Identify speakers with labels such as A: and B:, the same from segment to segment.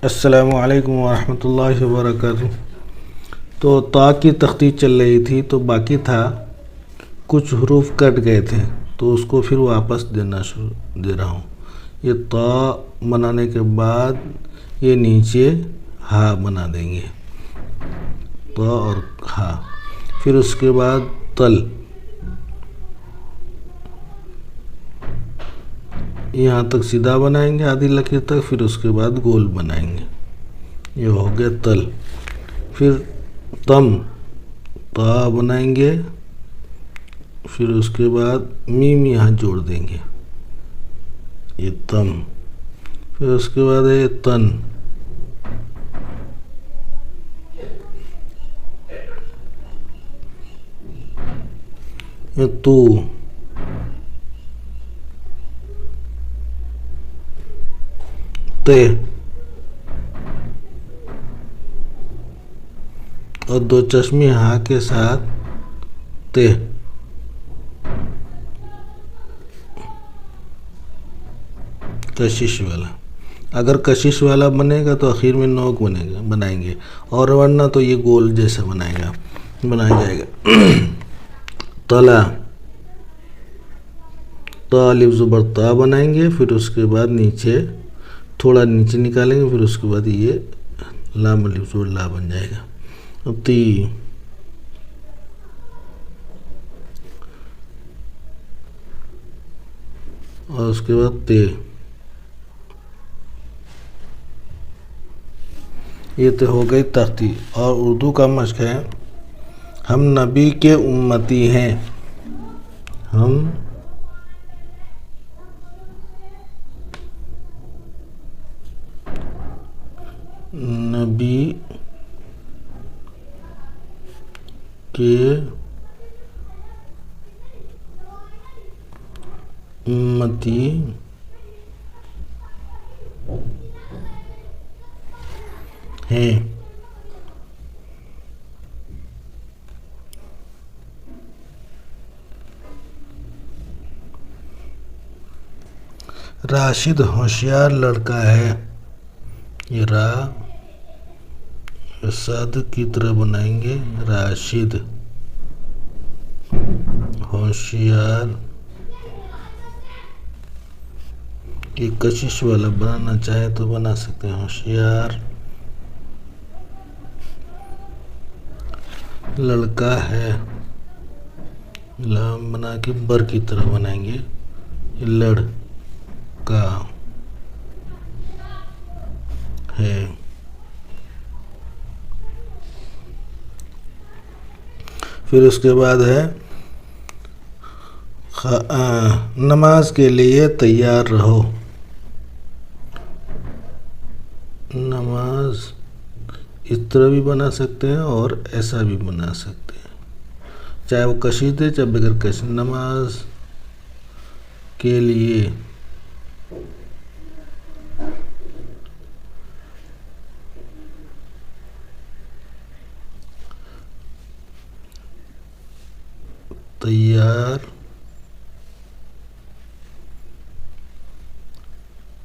A: अस्सलामु अलैकुम वरहमतुल्लाहि वबरकातुहू। तो ता की तख्ती चल रही थी तो बाकी था, कुछ हरूफ कट गए थे तो उसको फिर वापस देना शुरू दे रहा हूँ। ये ता बनाने के बाद ये नीचे हा बना देंगे, ता और हा। फिर उसके बाद तल, यहाँ तक सीधा बनाएंगे आधी लकीर तक, फिर उसके बाद गोल बनाएंगे। ये हो गया तल। फिर तम, ता बनाएंगे, फिर उसके बाद मीम यहाँ जोड़ देंगे, ये तम। फिर उसके बाद है तन, ये तू, ते, और दो चश्मे हा के साथ ते। कशिश वाला, अगर कशिश वाला बनेगा तो आखिर में नोक बनेगा बनाएंगे, और वरना तो ये गोल जैसा बनाया जाएगा। तला, ता अलिफ ज़बर ता बनाएंगे, फिर उसके बाद नीचे थोड़ा नीचे निकालेंगे, फिर उसके बाद ये लाम अलिफ ज़बर ला बन जाएगा। ती, और उसके बाद ते। ये तो हो गई तख्ती। और उर्दू का मश्क है, हम नबी के उम्मती हैं, हम नबी के उम्मती हैं। राशिद होशियार लड़का है, ये रा साद की तरह बनाएंगे, राशिद होशियार। ये कशिश वाला बनाना चाहे तो बना सकते हैं, होशियार लड़का है, लाम बना के बर की तरह बनाएंगे, लड़का है। फिर उसके बाद है नमाज के लिए तैयार रहो। नमाज इस तरह भी बना सकते हैं और ऐसा भी बना सकते हैं, चाहे वो कशिश दे चाहे बगैर कशिश। नमाज के लिए तैयार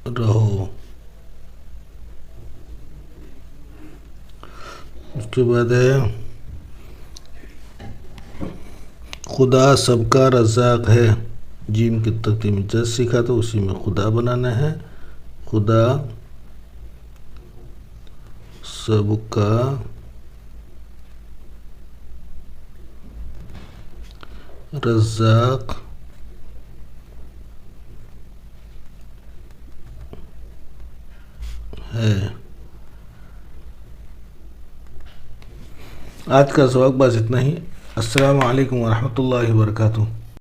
A: रहो। उसके बाद है खुदा सबका रज़ाक है। जीम की तख्ती में जज सीखा तो उसी में खुदा बनाना है, खुदा सबका रज़ाक है। आज का सबक बस इतना ही। अस्सलामु अलैकुम वरहमतुल्लाहि वबरकातुहू।